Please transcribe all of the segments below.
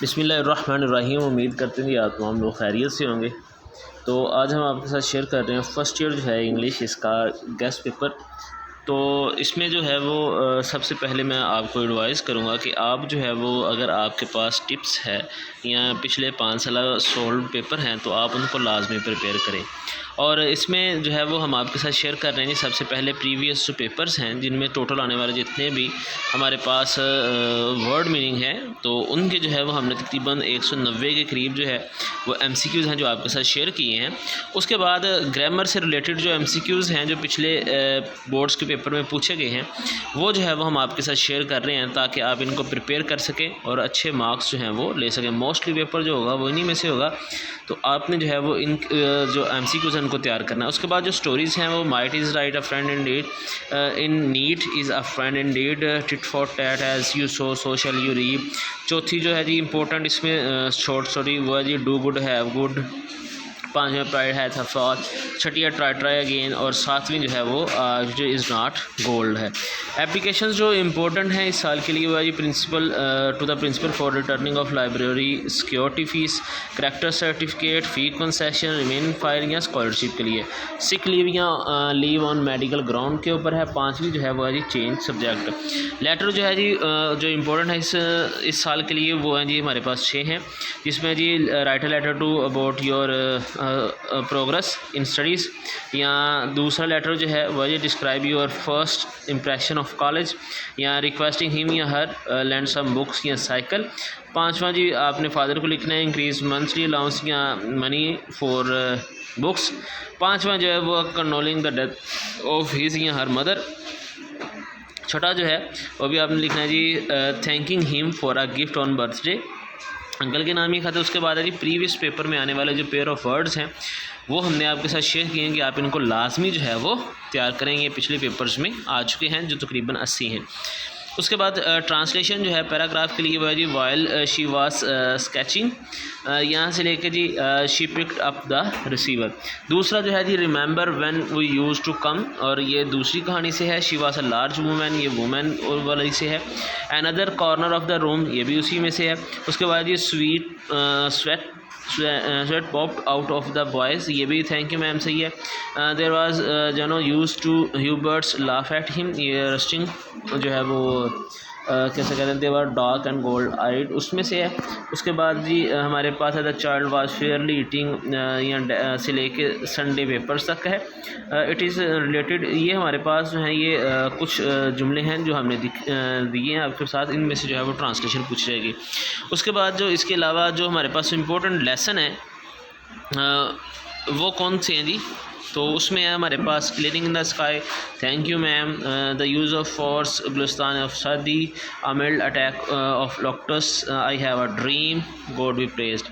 बिस्मिल्लाहिर्रहमानिर्रहीम। उम्मीद करते हैं कि आप तमाम लोग खैरियत से होंगे। तो आज हम आपके साथ शेयर कर रहे हैं फ़र्स्ट ईयर जो है इंग्लिश, इसका गेस्ट पेपर। तो इसमें जो है वो सबसे पहले मैं आपको एडवाइस करूँगा कि आप जो है वो, अगर आपके पास टिप्स है या पिछले 5 साल सोल्व पेपर हैं तो आप उनको लाजमी प्रिपेयर करें। और इसमें जो है वो हम आपके साथ शेयर कर रहे हैं सबसे पहले प्रीवियस जो पेपर्स हैं जिनमें टोटल आने वाले जितने भी हमारे पास वर्ड मीनिंग है, तो उनके जो है वो हमने तकरीबन 190 के करीब जो है वो MCQs हैं जो आपके साथ शेयर किए हैं। उसके बाद ग्रामर से रिलेटेड जो MCQs हैं जो पिछले बोर्ड्स के पेपर में पूछे गए हैं वो जो है वो हम आपके साथ शेयर कर रहे हैं ताकि आप इनको प्रिपेयर कर सकें और अच्छे मार्क्स जो हैं वो ले सकें। मोस्टली पेपर जो होगा वो इन्हीं में से होगा, तो आपने जो है वो इन जो MCQs हैं उनको तैयार करना है। उसके बाद जो स्टोरीज़ हैं वो might is right a friend in deed, in need is a friend in deed, tit for tat as you sow so shall you reap. चौथी जो है जी इंपॉर्टेंट इसमें शॉर्ट स्टोरी वो है जी डू गुड हैव गुड। पाँचवें प्राइड है था फॉल। छठिया ट्राई ट्राई अगेन। और सातवीं जो है वो जो इज़ नॉट गोल्ड है। एप्लीकेशंस जो इंपॉर्टेंट हैं इस साल के लिए वो है जी principal to the principal for returning of library, security fees, character certificate, fee concession, remaining file या स्कॉलरशिप के लिए, सिक लीव या लीव ऑन मेडिकल ग्राउंड के ऊपर है। पाँचवीं जो है वो है जी चेंज सब्जेक्ट। लेटर जो है जी जो इम्पोर्टेंट है इस साल के लिए वो है जी हमारे पास 6 हैं, जिसमें जी write a letter to about your progress in studies, या दूसरा लेटर जो है वह ये describe your first impression of college, या रिक्वेस्टिंग हिम या हर लैंड सम बुक्स या साइकिल। पाँचवा जी आपने फादर को लिखना है इंक्रीज मंथली अलाउंस या मनी फॉर बुक्स। पाँचवा जो है वो condoling the death of his या हर मदर। छठा जो है वो भी आपने लिखना है जी thanking him for a gift on birthday, uncle के नाम ही खाता है। उसके बाद है जी प्रीवियस पेपर में आने वाले जो पेयर ऑफ वर्ड्स हैं वो हमने आपके साथ शेयर किए हैं कि आप इनको लाजमी जो है वो तैयार करेंगे। पिछले पेपर्स में आ चुके हैं जो तकरीबन 80 हैं। उसके बाद ट्रांसलेशन जो है पैराग्राफ के लिए वो है जी वाइल शी वाज स्केचिंग, यहाँ से लेके जी she picked up the receiver. दूसरा जो है जी remember when we used to come, और ये दूसरी कहानी से है। She was a large woman, ये वुमेन वाली से है। Another corner of the room, ये भी उसी में से है। उसके बाद ये sweat popped out of the boys, ये भी थैंक यू मैम सही है। देयर वाज जनो use to Hubert's laugh at him, ये रस्टिंग जो है वो कैसे कहते हैं their dark and gold eyed, उसमें से है। उसके बाद जी हमारे पास है the child was fairly eating या से लेके संडे पेपर्स तक है। इट इज़ रिलेटेड, ये हमारे पास जो है ये कुछ जुमले हैं जो हमने दिए हैं आपके साथ, इनमें से जो है वो ट्रांसलेशन पूछ जाएगी। उसके बाद जो इसके अलावा जो हमारे पास इम्पोर्टेंट लेसन है वो कौन से हैं जी, तो उसमें है हमारे पास clearing in the sky, thank you ma'am, the use of force, Gulistan of Sadi, a mild attack of locusts, I have a dream, God be praised.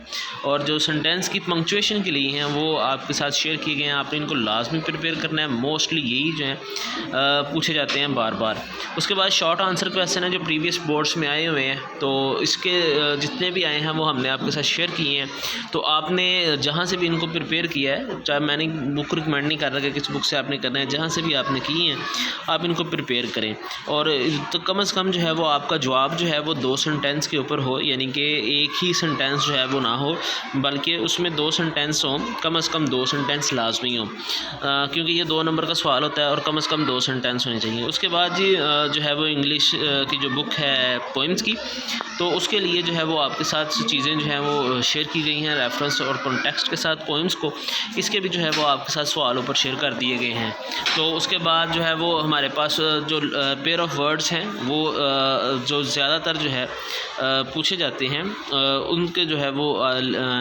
और जो सेंटेंस की पंक्चुएशन के लिए हैं वो आपके साथ शेयर किए गए हैं, आपने इनको लाजमी प्रिपेयर करना है। मोस्टली यही जो है पूछे जाते हैं बार बार। उसके बाद शॉर्ट आंसर क्वेश्चन है जो प्रीवियस बोर्ड्स में आए हुए हैं, तो इसके जितने भी आए हैं वो हमने आपके साथ शेयर किए हैं। तो आपने जहाँ से भी इनको प्रिपेयर किया है, चाहे मैंने बुक रिकमेंड नहीं कर रहा कि किस बुक से आपने करना है, जहाँ से भी आपने किए हैं आप इनको प्रिपेयर करें। और तो कम से कम जो है वो आपका जवाब जो है वो 2 सेंटेंस के ऊपर हो, यानी कि एक ही सेंटेंस जो है वो ना हो, बल्कि उसमें 2 सेंटेंस हों, कम से कम 2 सेंटेंस लाजमी हों, क्योंकि ये 2 नंबर का सवाल होता है और कम से कम 2 सेंटेंस होने चाहिए। उसके बाद जी जो है वो इंग्लिश की जो बुक है पोइम्स की, तो उसके लिए जो है वो आपके साथ चीज़ें जो हैं वो शेयर की गई हैं रेफरेंस और कॉन्टेक्स्ट के साथ पोइम्स को, इसके भी जो है वो आपके साथ सवालों पर शेयर कर दिए गए हैं। तो उसके बाद जो है वो हमारे पास जो पेयर ऑफ वर्ड्स हैं वो जो ज़्यादातर जो है पूछे जाते हैं उनके जो है वो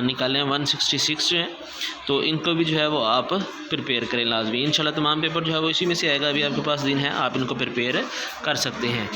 निकालें 166 जो हैं, तो इनको भी जो है वो आप प्रिपेयर करें लाजमी। इंशाल्लाह तमाम पेपर जो है वो इसी में से आएगा। अभी आपके पास दिन है, आप इनको प्रिपेयर कर सकते हैं।